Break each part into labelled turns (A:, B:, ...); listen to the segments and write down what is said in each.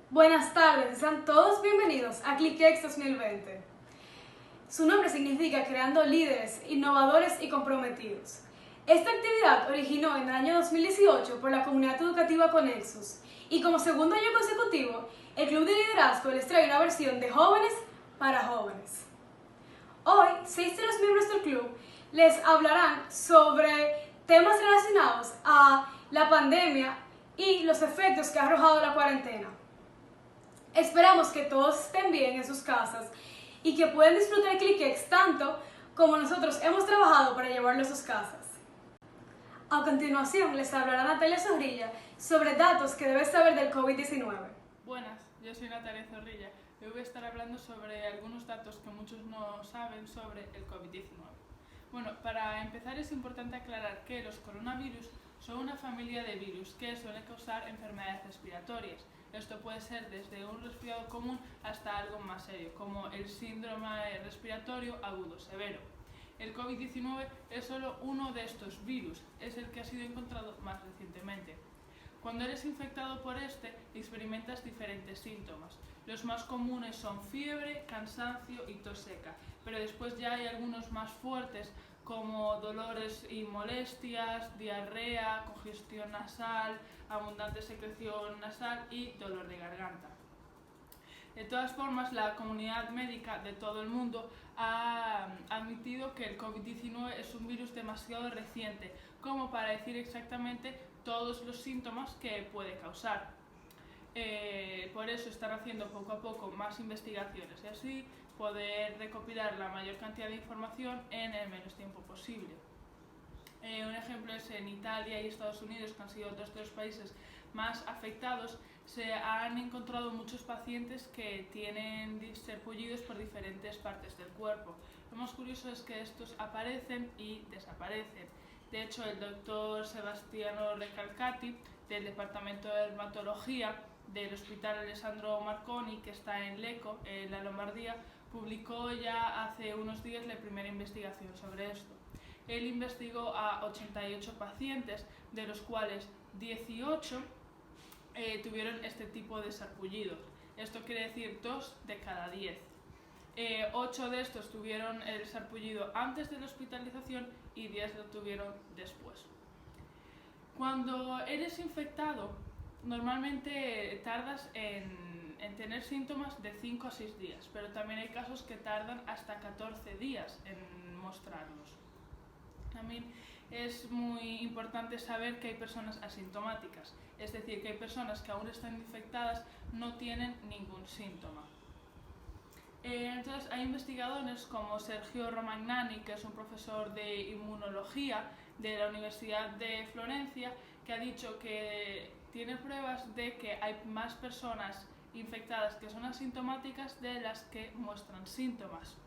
A: Buenas tardes, sean todos bienvenidos a ClickX 2020. Su nombre significa creando líderes, innovadores y comprometidos. Esta actividad originó en el año 2018 por la comunidad educativa Conexus y como segundo año consecutivo, el Club de Liderazgo les trae una versión de jóvenes para jóvenes. Hoy, 6 de los miembros del club les hablarán sobre temas relacionados a la pandemia y los efectos que ha arrojado la cuarentena. Esperamos que todos estén bien en sus casas y que puedan disfrutar de ClickX tanto como nosotros hemos trabajado para llevarlo a sus casas. A continuación les hablará Natalia Zorrilla sobre datos que debes saber del COVID-19.
B: Buenas, yo soy Natalia Zorrilla y hoy voy a estar hablando sobre algunos datos que muchos no saben sobre el COVID-19. Bueno, para empezar es importante aclarar que los coronavirus son una familia de virus que suelen causar enfermedades respiratorias. Esto puede ser desde un resfriado común hasta algo más serio, como el síndrome respiratorio agudo severo. El COVID-19 es solo uno de estos virus, es el que ha sido encontrado más recientemente. Cuando eres infectado por este, experimentas diferentes síntomas. Los más comunes son fiebre, cansancio y tos seca, pero después ya hay algunos más fuertes como dolores y molestias, diarrea, congestión nasal, abundante secreción nasal y dolor de garganta. De todas formas, la comunidad médica de todo el mundo ha admitido que el COVID-19 es un virus demasiado reciente como para decir exactamente todos los síntomas que puede causar. Por eso están haciendo poco a poco más investigaciones y así poder recopilar la mayor cantidad de información en el menos tiempo posible. Un ejemplo es en Italia y Estados Unidos, que han sido dos de los países más afectados, se han encontrado muchos pacientes que tienen serpullidos por diferentes partes del cuerpo. Lo más curioso es que estos aparecen y desaparecen. De hecho, el doctor Sebastiano Recalcati, del Departamento de Dermatología del Hospital Alessandro Marconi, que está en Lecco, en la Lombardía, publicó ya hace unos días la primera investigación sobre esto. Él investigó a 88 pacientes, de los cuales 18 tuvieron este tipo de sarpullidos. Esto quiere decir 2 de cada 10. 8 de estos tuvieron el sarpullido antes de la hospitalización y 10 lo tuvieron después. Cuando eres infectado, normalmente tardas en tener síntomas de 5 a 6 días, pero también hay casos que tardan hasta 14 días en mostrarlos. También es muy importante saber que hay personas asintomáticas, es decir, que hay personas que aún están infectadas no tienen ningún síntoma. Entonces hay investigadores como Sergio Romagnani, que es un profesor de inmunología de la Universidad de Florencia, que ha dicho que tiene pruebas de que hay más personas infectadas que son asintomáticas de las que muestran síntomas.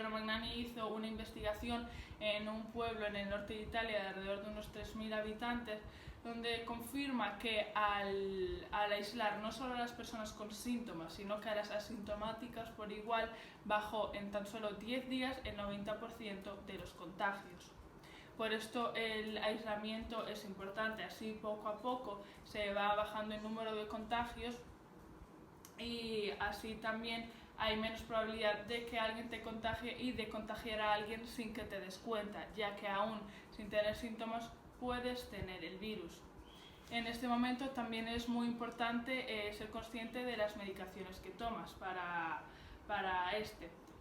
B: Romagnani hizo una investigación en un pueblo en el norte de Italia de alrededor de unos 3.000 habitantes, donde confirma que al aislar no solo a las personas con síntomas, sino que a las asintomáticas por igual, bajó en tan solo 10 días el 90% de los contagios. Por esto el aislamiento es importante, así poco a poco se va bajando el número de contagios y así también hay menos probabilidad de que alguien te contagie y de contagiar a alguien sin que te des cuenta, ya que aún sin tener síntomas puedes tener el virus. En este momento también es muy importante ser consciente de las medicaciones que tomas para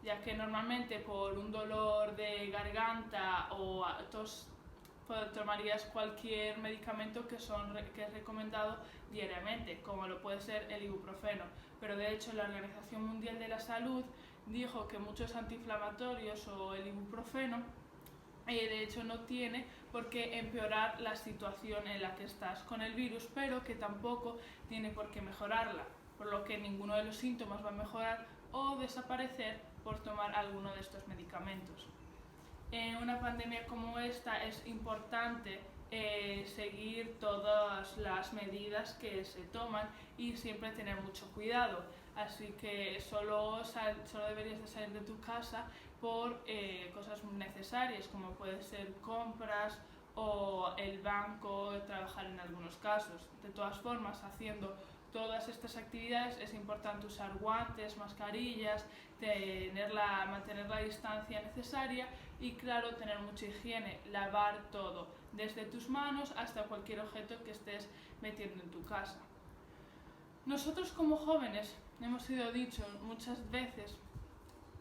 B: ya que normalmente por un dolor de garganta o tos tomarías cualquier medicamento que es recomendado diariamente, como lo puede ser el ibuprofeno, pero de hecho la Organización Mundial de la Salud dijo que muchos antiinflamatorios o el ibuprofeno de hecho no tiene por qué empeorar la situación en la que estás con el virus, pero que tampoco tiene por qué mejorarla, por lo que ninguno de los síntomas va a mejorar o desaparecer por tomar alguno de estos medicamentos. En una pandemia como esta es importante seguir todas las medidas que se toman y siempre tener mucho cuidado. Así que solo deberías de salir de tu casa por cosas necesarias, como puede ser compras o el banco, trabajar en algunos casos. De todas formas, haciendo todas estas actividades es importante usar guantes, mascarillas, mantener la distancia necesaria y, claro, tener mucha higiene, lavar todo, desde tus manos hasta cualquier objeto que estés metiendo en tu casa. Nosotros como jóvenes hemos sido dicho muchas veces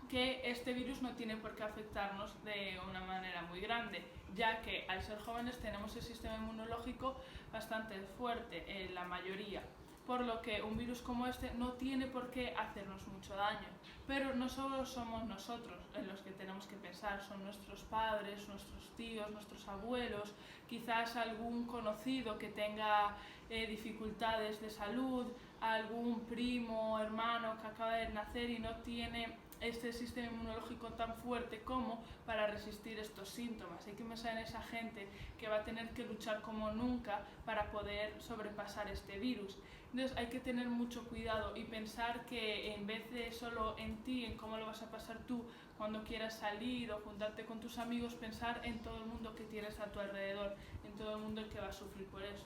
B: que este virus no tiene por qué afectarnos de una manera muy grande, ya que al ser jóvenes tenemos el sistema inmunológico bastante fuerte, la mayoría, por lo que un virus como este no tiene por qué hacernos mucho daño. Pero no solo somos nosotros en los que tenemos que pensar, son nuestros padres, nuestros tíos, nuestros abuelos, quizás algún conocido que tenga dificultades de salud, algún primo, hermano que acaba de nacer y no tiene este sistema inmunológico tan fuerte como para resistir estos síntomas. Hay que pensar en esa gente que va a tener que luchar como nunca para poder sobrepasar este virus. Entonces hay que tener mucho cuidado y pensar que en vez de solo en ti, en cómo lo vas a pasar tú cuando quieras salir o juntarte con tus amigos, pensar en todo el mundo que tienes a tu alrededor, en todo el mundo que va a sufrir por eso.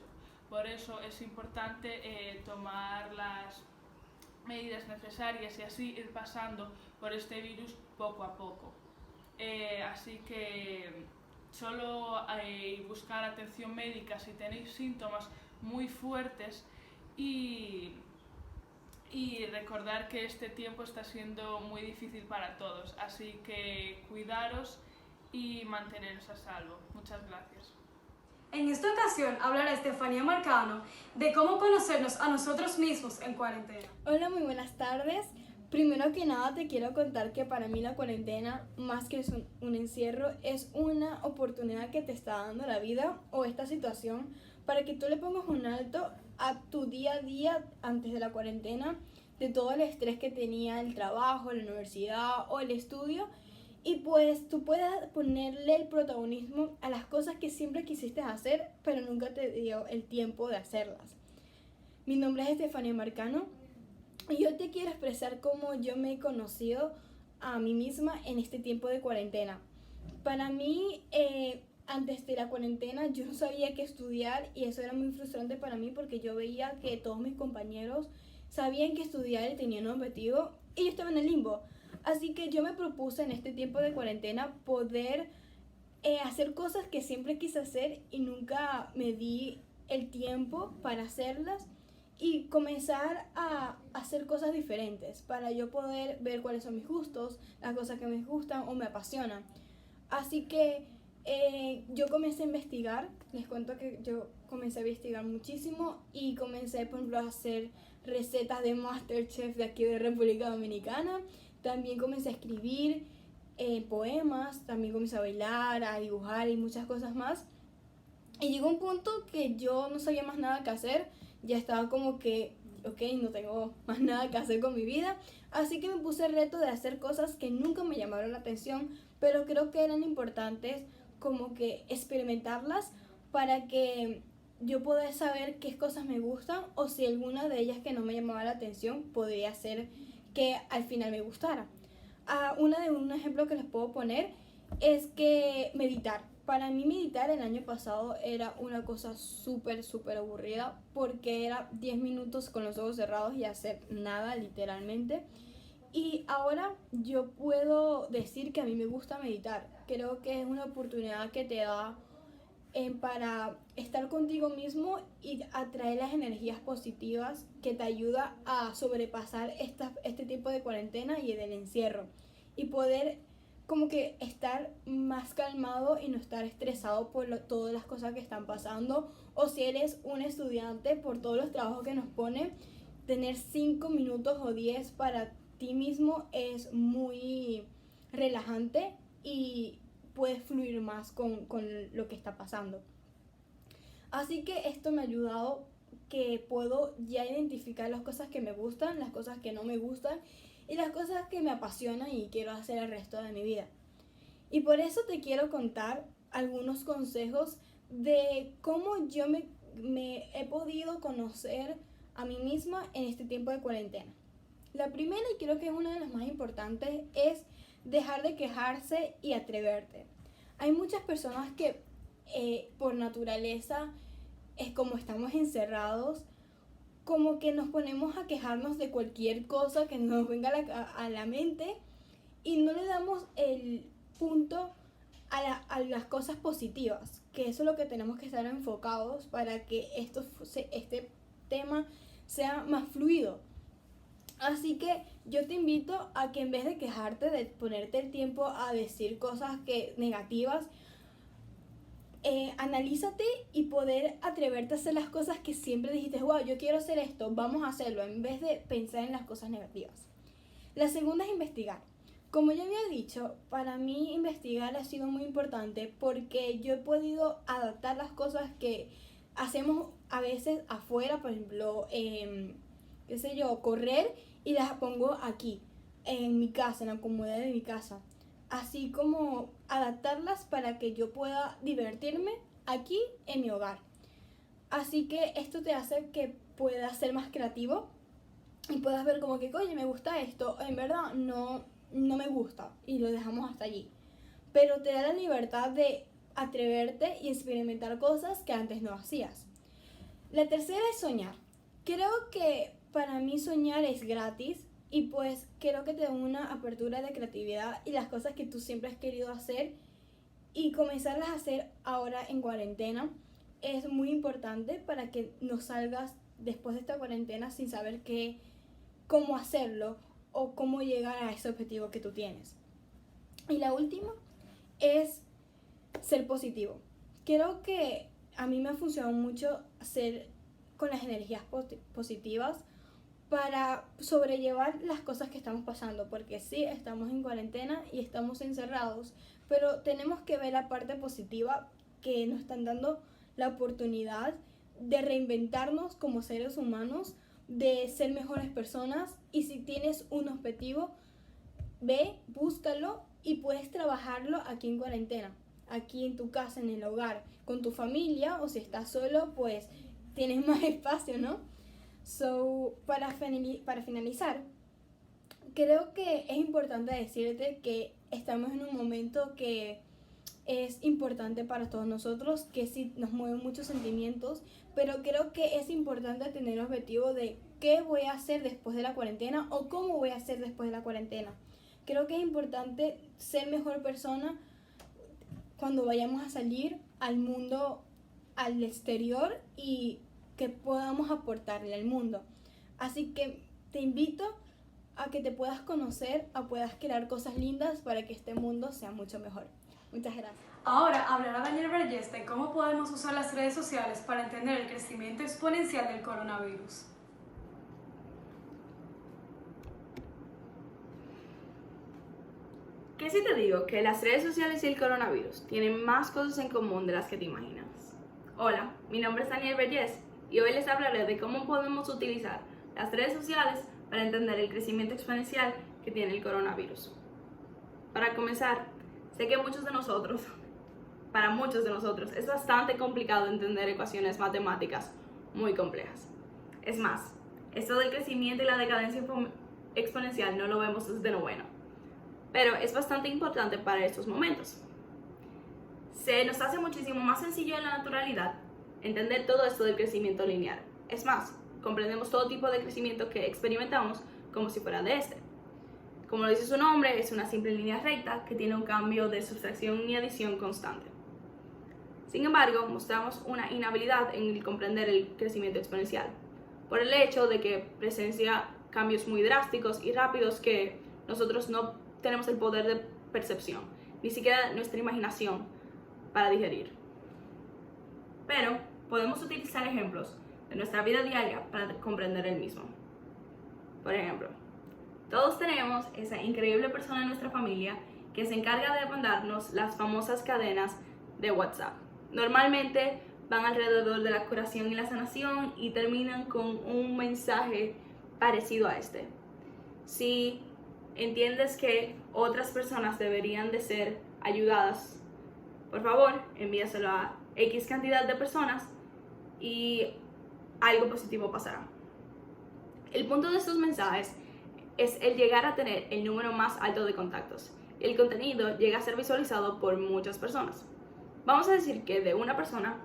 B: Por eso es importante tomar las medidas necesarias y así ir pasando por este virus poco a poco. Así que solo buscar atención médica si tenéis síntomas muy fuertes y recordar que este tiempo está siendo muy difícil para todos, así que cuidaros y manteneros a salvo. Muchas gracias.
A: En esta ocasión hablará Estefanía Marcano de cómo conocernos a nosotros mismos en cuarentena.
C: Hola, muy buenas tardes. Primero que nada te quiero contar que para mí la cuarentena, más que un encierro, es una oportunidad que te está dando la vida o esta situación para que tú le pongas un alto a tu día a día antes de la cuarentena, de todo el estrés que tenía el trabajo, la universidad o el estudio, y pues tú puedas ponerle el protagonismo a las cosas que siempre quisiste hacer, pero nunca te dio el tiempo de hacerlas. Mi nombre es Estefanía Marcano y yo te quiero expresar cómo yo me he conocido a mí misma en este tiempo de cuarentena. Para mí, antes de la cuarentena, yo no sabía qué estudiar y eso era muy frustrante para mí porque yo veía que todos mis compañeros sabían qué estudiar y tenían un objetivo y yo estaba en el limbo. Así que yo me propuse en este tiempo de cuarentena poder hacer cosas que siempre quise hacer y nunca me di el tiempo para hacerlas y comenzar a hacer cosas diferentes para yo poder ver cuáles son mis gustos, las cosas que me gustan o me apasionan. Así que yo comencé a investigar, les cuento que yo comencé a investigar muchísimo y comencé, por ejemplo, a hacer recetas de MasterChef de aquí de República Dominicana. También comencé a escribir poemas, también comencé a bailar, a dibujar y muchas cosas más. Y llegó un punto que yo no sabía más nada que hacer, ya estaba como que, ok, no tengo más nada que hacer con mi vida. Así que me puse el reto de hacer cosas que nunca me llamaron la atención, pero creo que eran importantes como que experimentarlas para que yo pueda saber qué cosas me gustan o si alguna de ellas que no me llamaba la atención podría ser que al final me gustara. Un ejemplo que les puedo poner es que meditar. Para mí meditar el año pasado era una cosa súper aburrida porque era 10 minutos con los ojos cerrados y hacer nada literalmente. Y ahora yo puedo decir que a mí me gusta meditar. Creo que es una oportunidad que te da para estar contigo mismo y atraer las energías positivas que te ayuda a sobrepasar este tiempo de cuarentena y del encierro y poder como que estar más calmado y no estar estresado por todas las cosas que están pasando, o si eres un estudiante por todos los trabajos que nos ponen, tener 5 minutos o 10 para ti mismo es muy relajante y puedes fluir más con lo que está pasando. Así que esto me ha ayudado que puedo ya identificar las cosas que me gustan, las cosas que no me gustan y las cosas que me apasionan y quiero hacer el resto de mi vida. Y por eso te quiero contar algunos consejos de cómo yo me he podido conocer a mí misma en este tiempo de cuarentena. La primera, y creo que es una de las más importantes, es dejar de quejarse y atreverte. Hay muchas personas que por naturaleza, es como estamos encerrados, como que nos ponemos a quejarnos de cualquier cosa que nos venga a la mente y no le damos el punto a las cosas positivas, que eso es lo que tenemos que estar enfocados para que este tema sea más fluido. Así que yo te invito a que en vez de quejarte, de ponerte el tiempo a decir cosas negativas, analízate y poder atreverte a hacer las cosas que siempre dijiste, wow, yo quiero hacer esto, vamos a hacerlo, en vez de pensar en las cosas negativas. La segunda es investigar. Como ya había dicho, para mí investigar ha sido muy importante porque yo he podido adaptar las cosas que hacemos a veces afuera, por ejemplo, correr, y las pongo aquí, en mi casa, en la comodidad de mi casa. Así como adaptarlas para que yo pueda divertirme aquí en mi hogar. Así que esto te hace que puedas ser más creativo y puedas ver como que, oye, me gusta esto, en verdad no me gusta y lo dejamos hasta allí. Pero te da la libertad de atreverte y experimentar cosas que antes no hacías. La tercera es soñar. Creo que para mí soñar es gratis y pues creo que te da una apertura de creatividad y las cosas que tú siempre has querido hacer y comenzarlas a hacer ahora en cuarentena es muy importante para que no salgas después de esta cuarentena sin saber cómo hacerlo o cómo llegar a ese objetivo que tú tienes. Y la última es ser positivo. Creo que a mí me ha funcionado mucho ser con las energías positivas para sobrellevar las cosas que estamos pasando, porque sí, estamos en cuarentena y estamos encerrados, pero tenemos que ver la parte positiva que nos están dando la oportunidad de reinventarnos como seres humanos, de ser mejores personas, y si tienes un objetivo, ve, búscalo y puedes trabajarlo aquí en cuarentena, aquí en tu casa, en el hogar, con tu familia, o si estás solo, pues tienes más espacio, ¿no? Para finalizar, creo que es importante decirte que estamos en un momento que es importante para todos nosotros, que sí nos mueven muchos sentimientos, pero creo que es importante tener el objetivo de qué voy a hacer después de la cuarentena o cómo voy a hacer después de la cuarentena. Creo que es importante ser mejor persona cuando vayamos a salir al mundo, al exterior, y que podamos aportarle al mundo. Así que te invito a que te puedas conocer, a puedas crear cosas lindas para que este mundo sea mucho mejor. Muchas gracias.
A: Ahora hablará Daniel Vergés de cómo podemos usar las redes sociales para entender el crecimiento exponencial del coronavirus.
D: ¿Qué si te digo que las redes sociales y el coronavirus tienen más cosas en común de las que te imaginas? Hola, mi nombre es Daniel Vergés y hoy les hablaré de cómo podemos utilizar las redes sociales para entender el crecimiento exponencial que tiene el coronavirus. Para comenzar, sé que para muchos de nosotros, es bastante complicado entender ecuaciones matemáticas muy complejas. Es más, esto del crecimiento y la decadencia exponencial no lo vemos desde noveno, pero es bastante importante para estos momentos. Se nos hace muchísimo más sencillo en la naturalidad entender todo esto del crecimiento lineal. Es más, comprendemos todo tipo de crecimiento que experimentamos como si fuera de este. Como lo dice su nombre, es una simple línea recta que tiene un cambio de sustracción y adición constante. Sin embargo, mostramos una inhabilidad en comprender el crecimiento exponencial, por el hecho de que presencia cambios muy drásticos y rápidos que nosotros no tenemos el poder de percepción, ni siquiera nuestra imaginación para digerir. Pero podemos utilizar ejemplos de nuestra vida diaria para comprender el mismo. Por ejemplo, todos tenemos esa increíble persona en nuestra familia que se encarga de mandarnos las famosas cadenas de WhatsApp. Normalmente van alrededor de la curación y la sanación y terminan con un mensaje parecido a este. Si entiendes que otras personas deberían de ser ayudadas, por favor, envíaselo a X cantidad de personas y algo positivo pasará. El punto de estos mensajes es el llegar a tener el número más alto de contactos. El contenido llega a ser visualizado por muchas personas. Vamos a decir que de una persona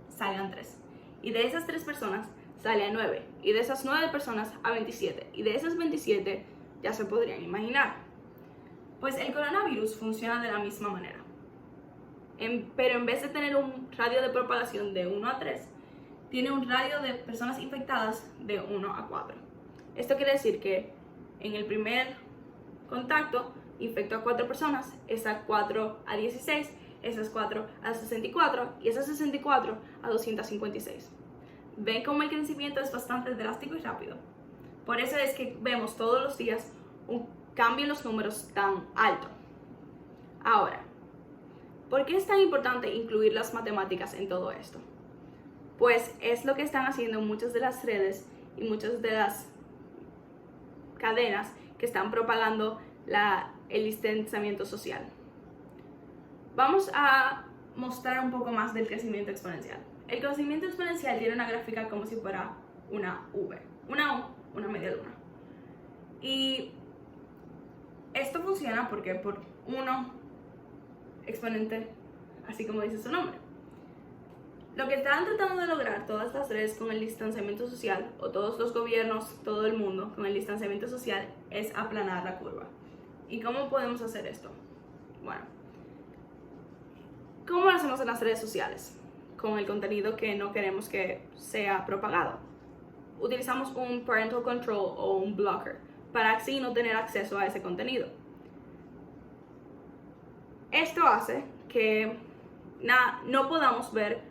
D: salgan 3 y de esas 3 personas sale a 9, y de esas 9 personas a 27, y de esas 27 ya se podrían imaginar. Pues el coronavirus funciona de la misma manera, pero en vez de tener un radio de propagación de 1 a 3, tiene un radio de personas infectadas de 1 a 4. Esto quiere decir que en el primer contacto infectó a 4 personas, esas 4 a 16, esas 4 a 64 y esas 64 a 256. ¿Ven cómo el crecimiento es bastante drástico y rápido? Por eso es que vemos todos los días un cambio en los números tan alto. Ahora, ¿por qué es tan importante incluir las matemáticas en todo esto? Pues es lo que están haciendo muchas de las redes y muchas de las cadenas que están propagando el distanciamiento social. Vamos a mostrar un poco más del crecimiento exponencial. El crecimiento exponencial tiene una gráfica como si fuera una V, una U, una media luna. Y esto funciona porque por 1 exponente, así como dice su nombre. Lo que están tratando de lograr todas las redes con el distanciamiento social, o todos los gobiernos, todo el mundo con el distanciamiento social, es aplanar la curva. ¿Y cómo podemos hacer esto? Bueno, ¿cómo lo hacemos en las redes sociales? Con el contenido que no queremos que sea propagado. Utilizamos un parental control o un blocker para así no tener acceso a ese contenido. Esto hace que no podamos ver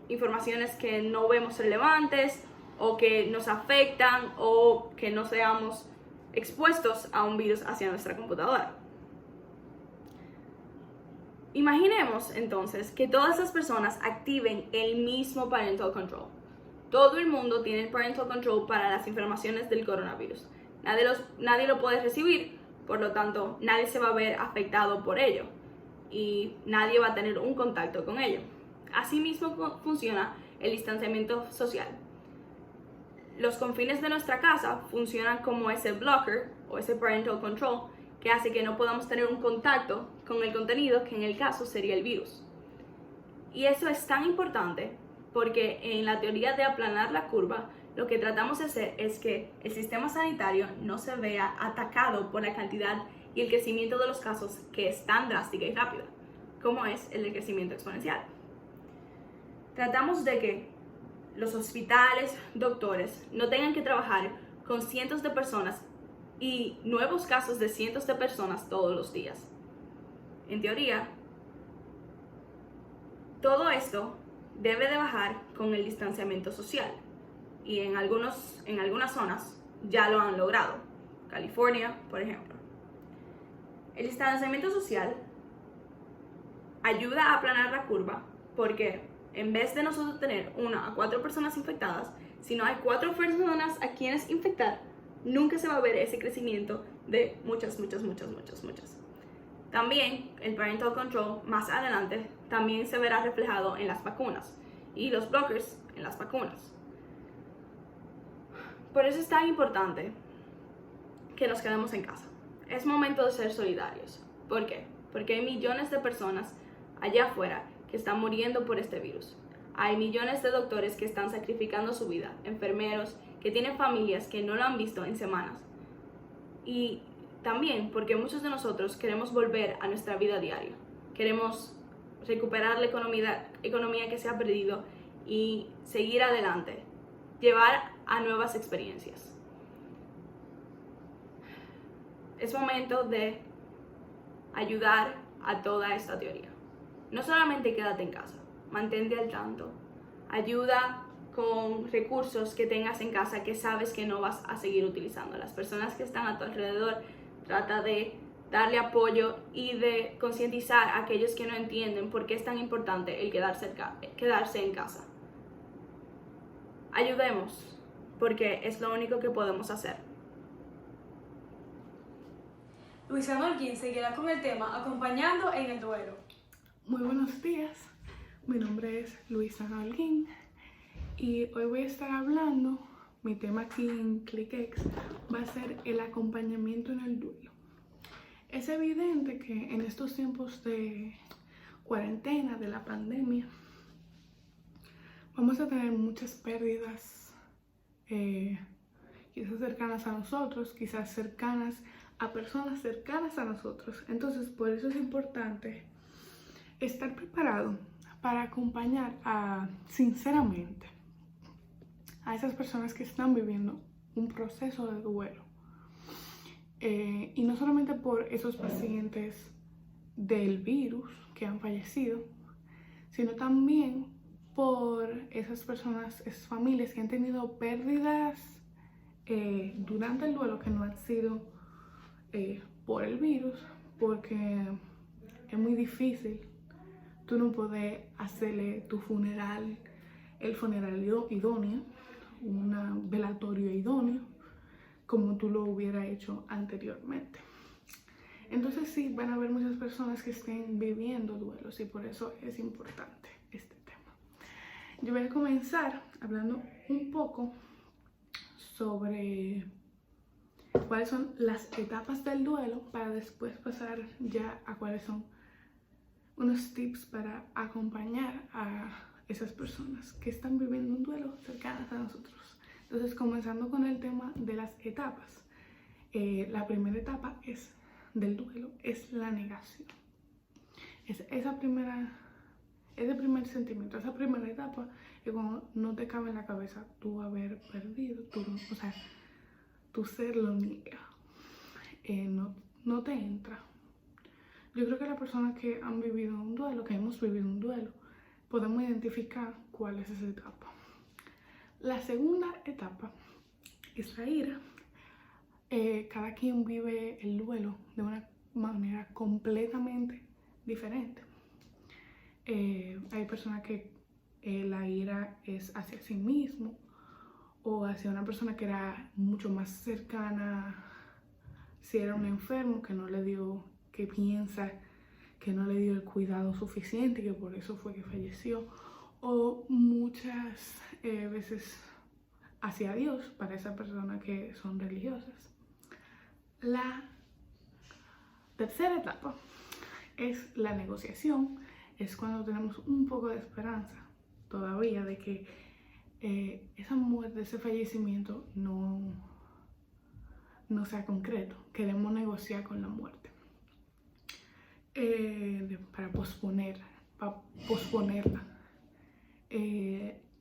D: informaciones que no vemos relevantes o que nos afectan o que no seamos expuestos a un virus hacia nuestra computadora. Imaginemos entonces que todas las personas activen el mismo parental control. Todo el mundo tiene el parental control para las informaciones del coronavirus. Nadie lo puede recibir, por lo tanto, nadie se va a ver afectado por ello y nadie va a tener un contacto con ello. Asimismo funciona el distanciamiento social. Los confines de nuestra casa funcionan como ese blocker o ese parental control que hace que no podamos tener un contacto con el contenido, que en el caso sería el virus. Y eso es tan importante porque en la teoría de aplanar la curva, lo que tratamos de hacer es que el sistema sanitario no se vea atacado por la cantidad y el crecimiento de los casos que es tan drástica y rápida, como es el de crecimiento exponencial. Tratamos de que los hospitales, doctores, no tengan que trabajar con cientos de personas y nuevos casos de cientos de personas todos los días. En teoría, todo esto debe de bajar con el distanciamiento social y en algunas zonas ya lo han logrado. California, por ejemplo. El distanciamiento social ayuda a aplanar la curva porque en vez de nosotros tener 1 a 4 personas infectadas, si no hay 4 personas a quienes infectar, nunca se va a ver ese crecimiento de muchas. También el parental control más adelante también se verá reflejado en las vacunas y los blockers en las vacunas. Por eso es tan importante que nos quedemos en casa. Es momento de ser solidarios. ¿Por qué? Porque hay millones de personas allá afuera que están muriendo por este virus. Hay millones de doctores que están sacrificando su vida, enfermeros que tienen familias que no lo han visto en semanas. Y también porque muchos de nosotros queremos volver a nuestra vida diaria. Queremos recuperar la economía que se ha perdido y seguir adelante, llevar a nuevas experiencias. Es momento de ayudar a toda esta teoría. No solamente quédate en casa, mantente al tanto. Ayuda con recursos que tengas en casa que sabes que no vas a seguir utilizando. Las personas que están a tu alrededor, trata de darle apoyo y de concientizar a aquellos que no entienden por qué es tan importante el quedarse en casa. Ayudemos, porque es lo único que podemos hacer.
A: Luisa Holguín seguirá con el tema Acompañando en el Duelo.
B: Muy buenos días, mi nombre es Luisa Holguín y hoy voy a estar hablando, mi tema aquí en ClickX va a ser el acompañamiento en el duelo. Es evidente que en estos tiempos de cuarentena, de la pandemia, vamos a tener muchas pérdidas
E: quizás cercanas a nosotros, quizás cercanas a personas cercanas a nosotros. Entonces, por eso es importante estar preparado para acompañar sinceramente a esas personas que están viviendo un proceso de duelo. Y no solamente por esos pacientes del virus que han fallecido, sino también por esas personas, esas familias que han tenido pérdidas durante el duelo que no han sido por el virus, porque es muy difícil tú no poder hacerle tu funeral, el funeral idóneo, un velatorio idóneo, como tú lo hubieras hecho anteriormente. Entonces sí, van a haber muchas personas que estén viviendo duelos y por eso es importante este tema. Yo voy a comenzar hablando un poco sobre cuáles son las etapas del duelo para después pasar ya a cuáles son unos tips para acompañar a esas personas que están viviendo un duelo cercanas a nosotros. Entonces, comenzando con el tema de las etapas. La primera etapa del duelo es la negación. Ese primer sentimiento, esa primera etapa es cuando no te cabe en la cabeza tú haber perdido, tu ser lo niega, no te entra. Yo creo que las personas que han vivido un duelo, que hemos vivido un duelo, podemos identificar cuál es esa etapa. La segunda etapa es la ira. Cada quien vive el duelo de una manera completamente diferente. Hay personas que la ira es hacia sí mismo o hacia una persona que era mucho más cercana, si era un enfermo que piensa que no le dio el cuidado suficiente y que por eso fue que falleció, o muchas veces hacia Dios para esas personas que son religiosas. La tercera etapa es la negociación. Es cuando tenemos un poco de esperanza todavía de que esa muerte, ese fallecimiento no sea concreto. Queremos negociar con la muerte para posponerla.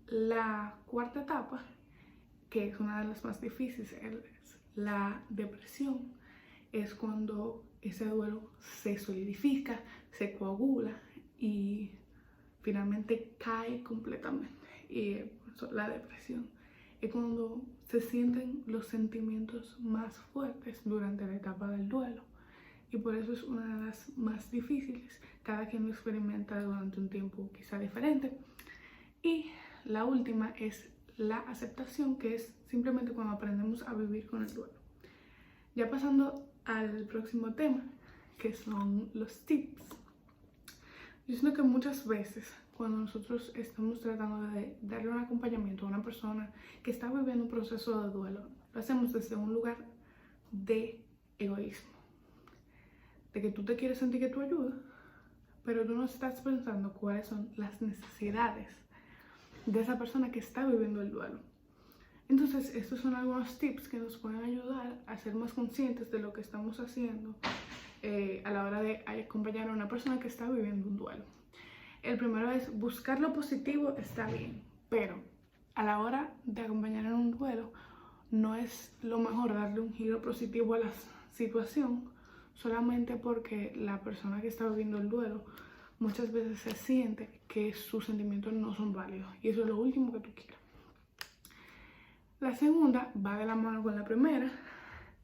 E: La cuarta etapa, que es una de las más difíciles, es la depresión. Es cuando ese duelo se solidifica, se coagula y finalmente cae completamente. Y la depresión es cuando se sienten los sentimientos más fuertes durante la etapa del duelo. Y por eso es una de las más difíciles. Cada quien lo experimenta durante un tiempo quizá diferente. Y la última es la aceptación, que es simplemente cuando aprendemos a vivir con el duelo. Ya pasando al próximo tema, que son los tips. Yo siento que muchas veces cuando nosotros estamos tratando de darle un acompañamiento a una persona que está viviendo un proceso de duelo, lo hacemos desde un lugar de egoísmo. De que tú te quieres sentir que tú ayudas, pero tú no estás pensando cuáles son las necesidades de esa persona que está viviendo el duelo. Entonces, estos son algunos tips que nos pueden ayudar a ser más conscientes de lo que estamos haciendo a la hora de acompañar a una persona que está viviendo un duelo. El primero es buscar lo positivo, está bien, pero a la hora de acompañar en un duelo no es lo mejor darle un giro positivo a la situación solamente porque la persona que está viviendo el duelo muchas veces se siente que sus sentimientos no son válidos y eso es lo último que tú quieres. La segunda va de la mano con la primera.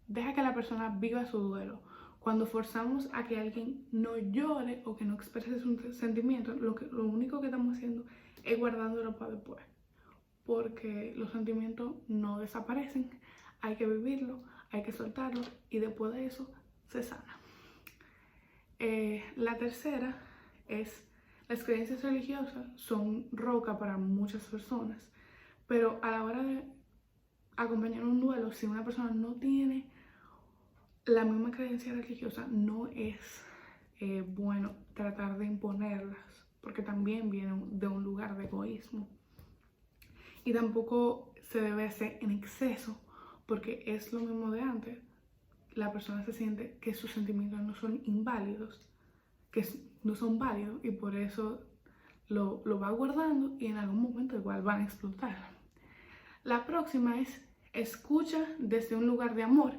E: Deja que la persona viva su duelo. Cuando forzamos a que alguien no llore o que no exprese sus sentimientos, lo único que estamos haciendo es guardándolo para después. Porque los sentimientos no desaparecen, hay que vivirlo, hay que soltarlo y después de eso se sana. La tercera es, las creencias religiosas son roca para muchas personas, pero a la hora de acompañar un duelo, si una persona no tiene la misma creencia religiosa, no es bueno tratar de imponerlas, porque también vienen de un lugar de egoísmo. Y tampoco se debe hacer en exceso porque es lo mismo de antes. La persona se siente que sus sentimientos no son inválidos, no son válidos y por eso lo va guardando y en algún momento igual van a explotar. La próxima es escucha desde un lugar de amor.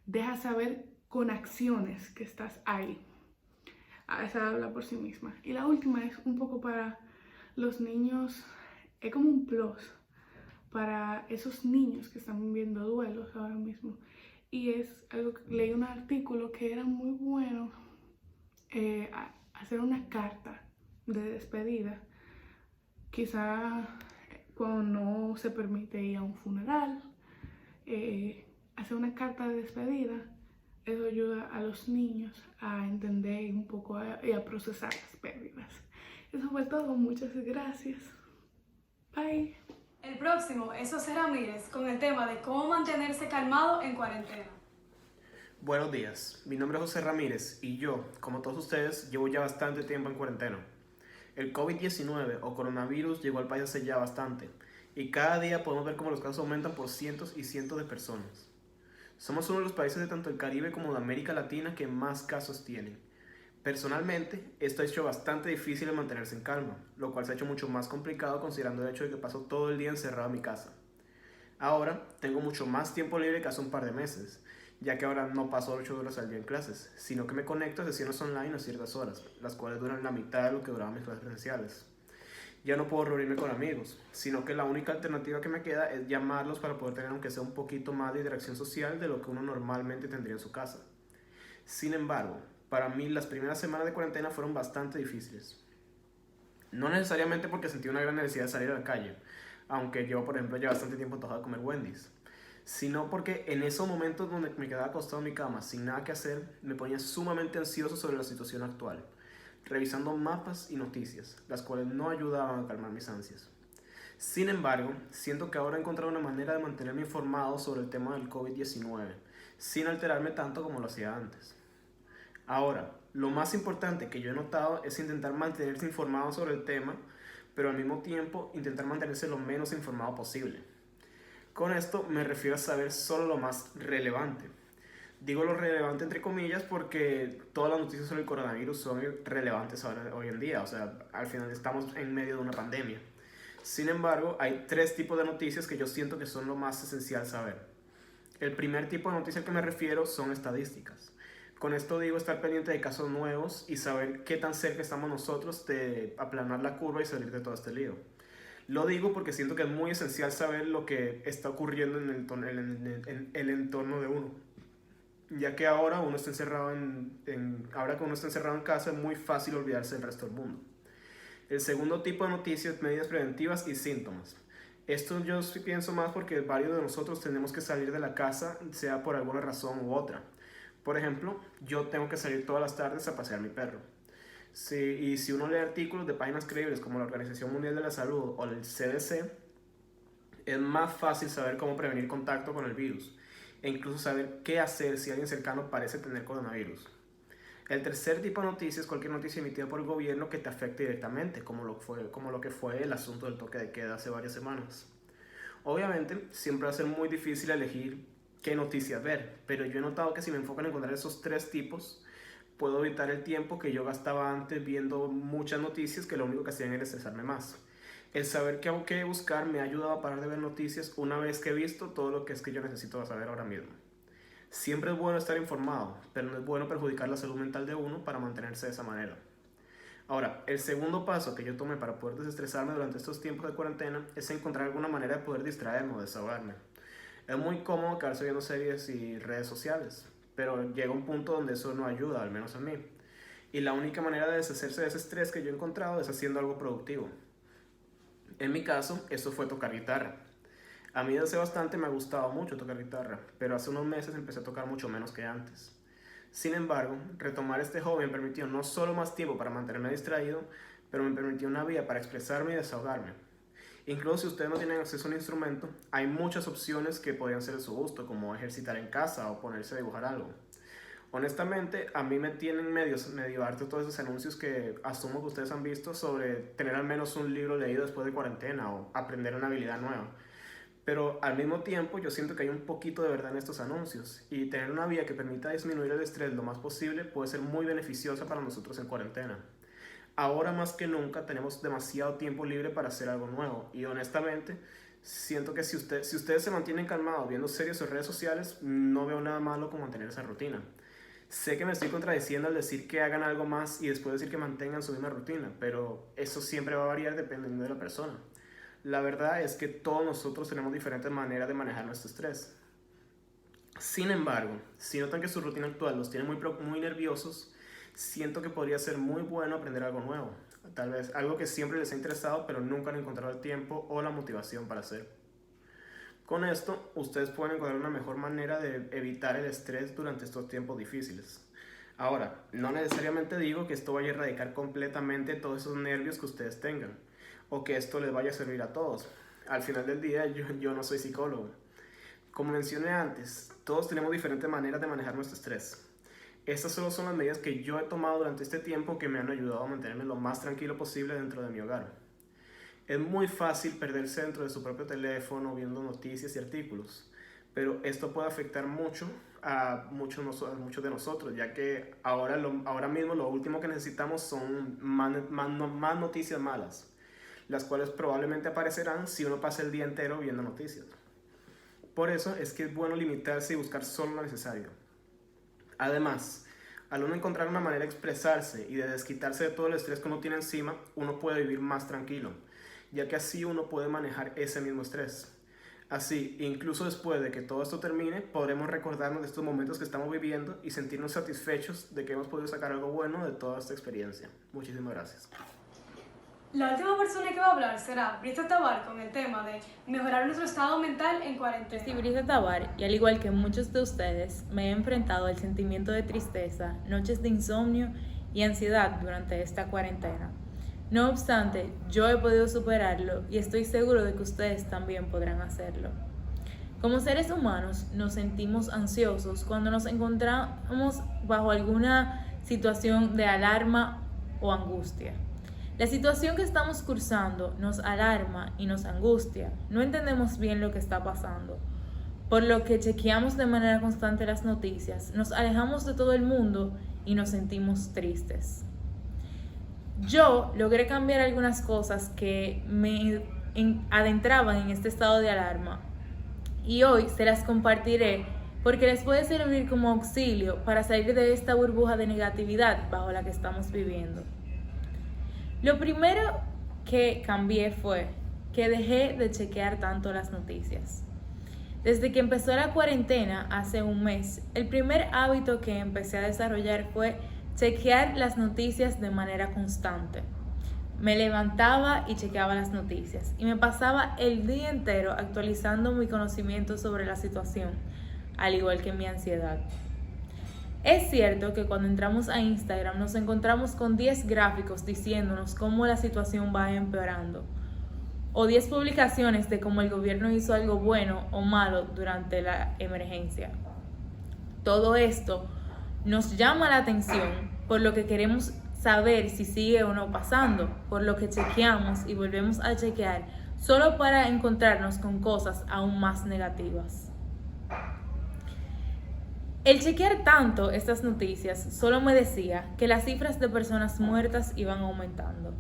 E: Deja saber con acciones que estás ahí. Esa habla por sí misma. Y la última es un poco para los niños, es como un plus para esos niños que están viviendo duelos ahora mismo. Y es algo que leí un artículo que era muy bueno, hacer una carta de despedida. Quizá cuando no se permite ir a un funeral, hacer una carta de despedida, eso ayuda a los niños a entender un poco y a procesar las pérdidas. Eso fue todo, muchas gracias. Bye.
A: El próximo es José Ramírez con el tema de cómo mantenerse calmado en cuarentena.
F: Buenos días, mi nombre es José Ramírez y yo, como todos ustedes, llevo ya bastante tiempo en cuarentena. El COVID-19 o coronavirus llegó al país hace ya bastante y cada día podemos ver cómo los casos aumentan por cientos y cientos de personas. Somos uno de los países de tanto el Caribe como de América Latina que más casos tienen. Personalmente, esto ha hecho bastante difícil de mantenerse en calma, lo cual se ha hecho mucho más complicado considerando el hecho de que paso todo el día encerrado en mi casa. Ahora, tengo mucho más tiempo libre que hace un par de meses, ya que ahora no paso 8 horas al día en clases, sino que me conecto a sesiones online a ciertas horas, las cuales duran la mitad de lo que duraban mis clases presenciales. Ya no puedo reunirme con amigos, sino que la única alternativa que me queda es llamarlos para poder tener aunque sea un poquito más de interacción social de lo que uno normalmente tendría en su casa. Sin embargo, para mí las primeras semanas de cuarentena fueron bastante difíciles. No necesariamente porque sentí una gran necesidad de salir a la calle, aunque llevo por ejemplo ya bastante tiempo antojado de comer Wendy's, sino porque en esos momentos donde me quedaba acostado en mi cama sin nada que hacer, me ponía sumamente ansioso sobre la situación actual, revisando mapas y noticias, las cuales no ayudaban a calmar mis ansias. Sin embargo, siento que ahora he encontrado una manera de mantenerme informado sobre el tema del COVID-19, sin alterarme tanto como lo hacía antes. Ahora, lo más importante que yo he notado es intentar mantenerse informado sobre el tema, pero al mismo tiempo intentar mantenerse lo menos informado posible. Con esto me refiero a saber solo lo más relevante. Digo lo relevante entre comillas porque todas las noticias sobre el coronavirus son relevantes ahora, hoy en día, o sea, al final estamos en medio de una pandemia. Sin embargo, hay 3 tipos de noticias que yo siento que son lo más esencial saber. El primer tipo de noticias que me refiero son estadísticas. Con esto digo estar pendiente de casos nuevos y saber qué tan cerca estamos nosotros de aplanar la curva y salir de todo este lío. Lo digo porque siento que es muy esencial saber lo que está ocurriendo en el entorno de uno. Ya que ahora uno está encerrado ahora que uno está encerrado en casa es muy fácil olvidarse del resto del mundo. El segundo tipo de noticias es medidas preventivas y síntomas. Esto yo sí pienso más porque varios de nosotros tenemos que salir de la casa, sea por alguna razón u otra. Por ejemplo, yo tengo que salir todas las tardes a pasear a mi perro. Y si uno lee artículos de páginas creíbles como la Organización Mundial de la Salud o el CDC, es más fácil saber cómo prevenir contacto con el virus e incluso saber qué hacer si alguien cercano parece tener coronavirus. El tercer tipo de noticia es cualquier noticia emitida por el gobierno que te afecte directamente, como lo que fue el asunto del toque de queda hace varias semanas. Obviamente, siempre va a ser muy difícil elegir qué noticias ver, pero yo he notado que si me enfoco en encontrar esos 3 tipos, puedo evitar el tiempo que yo gastaba antes viendo muchas noticias que lo único que hacían era estresarme más. El saber qué buscar me ha ayudado a parar de ver noticias una vez que he visto todo lo que es que yo necesito saber ahora mismo. Siempre es bueno estar informado, pero no es bueno perjudicar la salud mental de uno para mantenerse de esa manera. Ahora, el segundo paso que yo tomé para poder desestresarme durante estos tiempos de cuarentena es encontrar alguna manera de poder distraerme o desahogarme. Es muy cómodo quedarse viendo series y redes sociales, pero llega un punto donde eso no ayuda, al menos a mí. Y la única manera de deshacerse de ese estrés que yo he encontrado es haciendo algo productivo. En mi caso, eso fue tocar guitarra. A mí desde hace bastante me ha gustado mucho tocar guitarra, pero hace unos meses empecé a tocar mucho menos que antes. Sin embargo, retomar este hobby me permitió no solo más tiempo para mantenerme distraído, pero me permitió una vía para expresarme y desahogarme. Incluso si ustedes no tienen acceso a un instrumento, hay muchas opciones que podrían ser de su gusto, como ejercitar en casa o ponerse a dibujar algo. Honestamente, a mí me tienen medio harto todos esos anuncios que asumo que ustedes han visto sobre tener al menos un libro leído después de cuarentena o aprender una habilidad nueva. Pero al mismo tiempo yo siento que hay un poquito de verdad en estos anuncios y tener una vía que permita disminuir el estrés lo más posible puede ser muy beneficiosa para nosotros en cuarentena. Ahora más que nunca tenemos demasiado tiempo libre para hacer algo nuevo y honestamente siento que si ustedes se mantienen calmados viendo series o redes sociales, no veo nada malo con mantener esa rutina. Sé que me estoy contradiciendo al decir que hagan algo más y después decir que mantengan su misma rutina, pero eso siempre va a variar dependiendo de la persona. La verdad es que todos nosotros tenemos diferentes maneras de manejar nuestro estrés. Sin embargo, si notan que su rutina actual los tiene muy nerviosos, siento que podría ser muy bueno aprender algo nuevo. Tal vez algo que siempre les ha interesado pero nunca han encontrado el tiempo o la motivación para hacer. Con esto, ustedes pueden encontrar una mejor manera de evitar el estrés durante estos tiempos difíciles. Ahora, no necesariamente digo que esto vaya a erradicar completamente todos esos nervios que ustedes tengan, o que esto les vaya a servir a todos. Al final del día, yo no soy psicólogo. Como mencioné antes, todos tenemos diferentes maneras de manejar nuestro estrés. Estas solo son las medidas que yo he tomado durante este tiempo que me han ayudado a mantenerme lo más tranquilo posible dentro de mi hogar. Es muy fácil perderse dentro de su propio teléfono viendo noticias y artículos, pero esto puede afectar mucho a muchos de nosotros, ya que ahora mismo lo último que necesitamos son más noticias malas, las cuales probablemente aparecerán si uno pasa el día entero viendo noticias. Por eso es que es bueno limitarse y buscar solo lo necesario. Además, al uno encontrar una manera de expresarse y de desquitarse de todo el estrés que uno tiene encima, uno puede vivir más tranquilo, ya que así uno puede manejar ese mismo estrés. Así, incluso después de que todo esto termine, podremos recordarnos de estos momentos que estamos viviendo y sentirnos satisfechos de que hemos podido sacar algo bueno de toda esta experiencia. Muchísimas gracias.
A: La última persona que va a hablar será Brisa Tabar con el tema de mejorar nuestro estado mental en cuarentena.
G: Yo soy Brisa Tabar y al igual que muchos de ustedes, me he enfrentado al sentimiento de tristeza, noches de insomnio y ansiedad durante esta cuarentena. No obstante, yo he podido superarlo y estoy seguro de que ustedes también podrán hacerlo. Como seres humanos, nos sentimos ansiosos cuando nos encontramos bajo alguna situación de alarma o angustia. La situación que estamos cursando nos alarma y nos angustia. No entendemos bien lo que está pasando, por lo que chequeamos de manera constante las noticias, nos alejamos de todo el mundo y nos sentimos tristes. Yo logré cambiar algunas cosas que me adentraban en este estado de alarma y hoy se las compartiré porque les puede servir como auxilio para salir de esta burbuja de negatividad bajo la que estamos viviendo. Lo primero que cambié fue que dejé de chequear tanto las noticias. Desde que empezó la cuarentena hace un mes, el primer hábito que empecé a desarrollar fue chequear las noticias de manera constante. Me levantaba y chequeaba las noticias y me pasaba el día entero actualizando mi conocimiento sobre la situación, al igual que mi ansiedad. Es cierto que cuando entramos a Instagram nos encontramos con 10 gráficos diciéndonos cómo la situación va empeorando, o 10 publicaciones de cómo el gobierno hizo algo bueno o malo durante la emergencia. Todo esto nos llama la atención, por lo que queremos saber si sigue o no pasando, por lo que chequeamos y volvemos a chequear solo para encontrarnos con cosas aún más negativas. El chequear tanto estas noticias solo me decía que las cifras de personas muertas iban aumentando,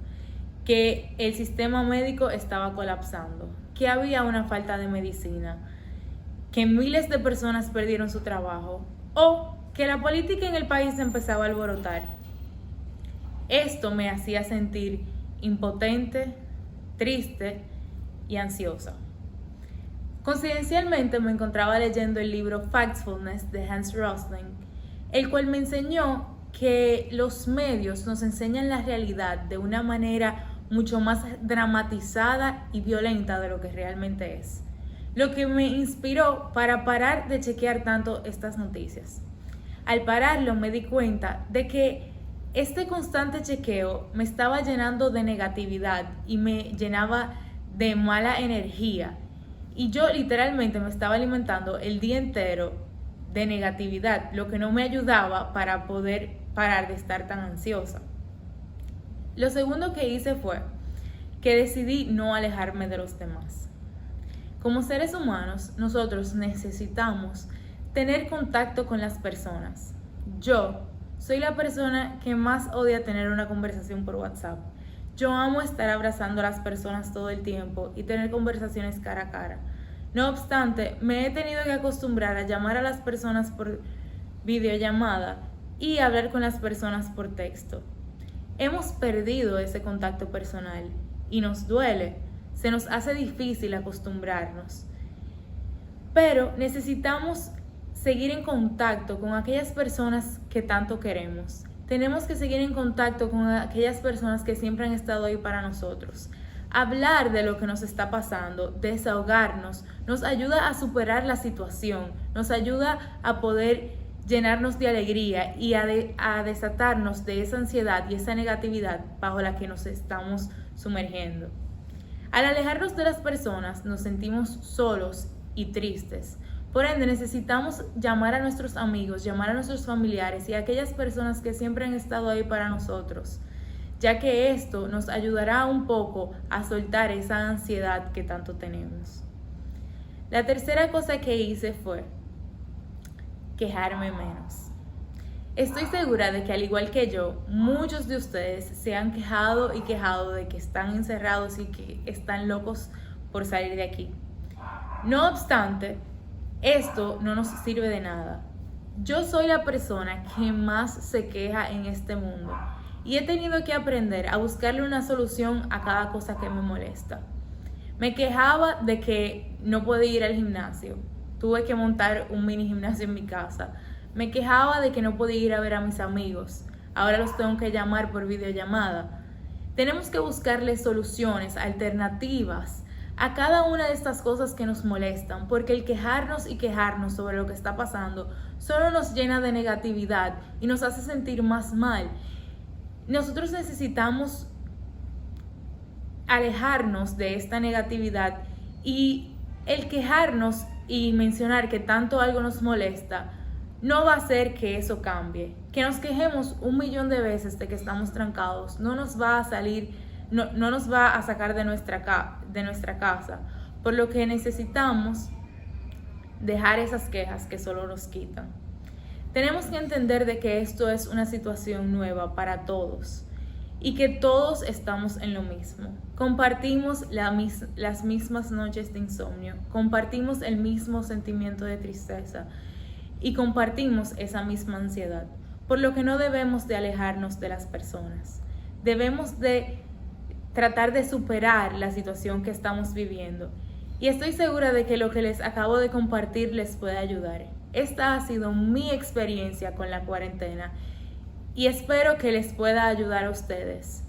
G: que el sistema médico estaba colapsando, que había una falta de medicina, que miles de personas perdieron su trabajo o que la política en el país empezaba a alborotar. Esto me hacía sentir impotente, triste y ansiosa. Coincidencialmente me encontraba leyendo el libro Factfulness de Hans Rosling, el cual me enseñó que los medios nos enseñan la realidad de una manera mucho más dramatizada y violenta de lo que realmente es, lo que me inspiró para parar de chequear tanto estas noticias. Al pararlo me di cuenta de que este constante chequeo me estaba llenando de negatividad y me llenaba de mala energía. Y yo literalmente me estaba alimentando el día entero de negatividad, lo que no me ayudaba para poder parar de estar tan ansiosa. Lo segundo que hice fue que decidí no alejarme de los demás. Como seres humanos, nosotros necesitamos tener contacto con las personas. Yo soy la persona que más odia tener una conversación por WhatsApp. Yo amo estar abrazando a las personas todo el tiempo y tener conversaciones cara a cara. No obstante, me he tenido que acostumbrar a llamar a las personas por videollamada y hablar con las personas por texto. Hemos perdido ese contacto personal y nos duele. Se nos hace difícil acostumbrarnos. Pero necesitamos seguir en contacto con aquellas personas que tanto queremos. Tenemos que seguir en contacto con aquellas personas que siempre han estado ahí para nosotros. Hablar de lo que nos está pasando, desahogarnos, nos ayuda a superar la situación, nos ayuda a poder llenarnos de alegría y a desatarnos de esa ansiedad y esa negatividad bajo la que nos estamos sumergiendo. Al alejarnos de las personas, nos sentimos solos y tristes. Por ende, necesitamos llamar a nuestros amigos, llamar a nuestros familiares y a aquellas personas que siempre han estado ahí para nosotros, ya que esto nos ayudará un poco a soltar esa ansiedad que tanto tenemos. La tercera cosa que hice fue quejarme menos. Estoy segura de que al igual que yo, muchos de ustedes se han quejado y quejado de que están encerrados y que están locos por salir de aquí. No obstante, esto no nos sirve de nada. Yo soy la persona que más se queja en este mundo y he tenido que aprender a buscarle una solución a cada cosa que me molesta. Me quejaba de que no podía ir al gimnasio. Tuve que montar un mini gimnasio en mi casa. Me quejaba de que no podía ir a ver a mis amigos. Ahora los tengo que llamar por videollamada. Tenemos que buscarle soluciones, alternativas a cada una de estas cosas que nos molestan, porque el quejarnos y quejarnos sobre lo que está pasando solo nos llena de negatividad y nos hace sentir más mal. Nosotros necesitamos alejarnos de esta negatividad y el quejarnos y mencionar que tanto algo nos molesta no va a hacer que eso cambie. Que nos quejemos 1.000.000 de veces de que estamos trancados no nos va a salir, no nos va a sacar de nuestra casa. Por lo que necesitamos dejar esas quejas que solo nos quitan. Tenemos que entender de que esto es una situación nueva para todos y que todos estamos en lo mismo. Compartimos las mismas noches de insomnio, compartimos el mismo sentimiento de tristeza y compartimos esa misma ansiedad, por lo que no debemos de alejarnos de las personas. Debemos de tratar de superar la situación que estamos viviendo y estoy segura de que lo que les acabo de compartir les puede ayudar. Esta ha sido mi experiencia con la cuarentena y espero que les pueda ayudar a ustedes.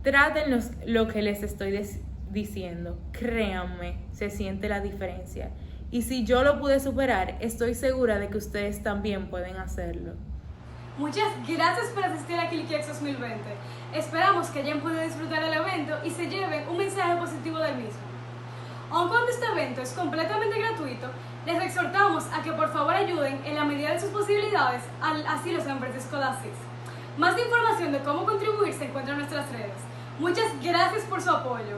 G: Traten lo que les estoy diciendo, créanme, se siente la diferencia. Y si yo lo pude superar, estoy segura de que ustedes también pueden hacerlo.
A: Muchas gracias por asistir a ClickX 2020. Esperamos que hayan podido disfrutar del evento y se lleven un mensaje positivo del mismo. Aun cuando este evento es completamente gratuito, les exhortamos a que por favor ayuden en la medida de sus posibilidades al Asilo San Francisco de Asís. Más información de cómo contribuir se encuentra en nuestras redes. Muchas gracias por su apoyo.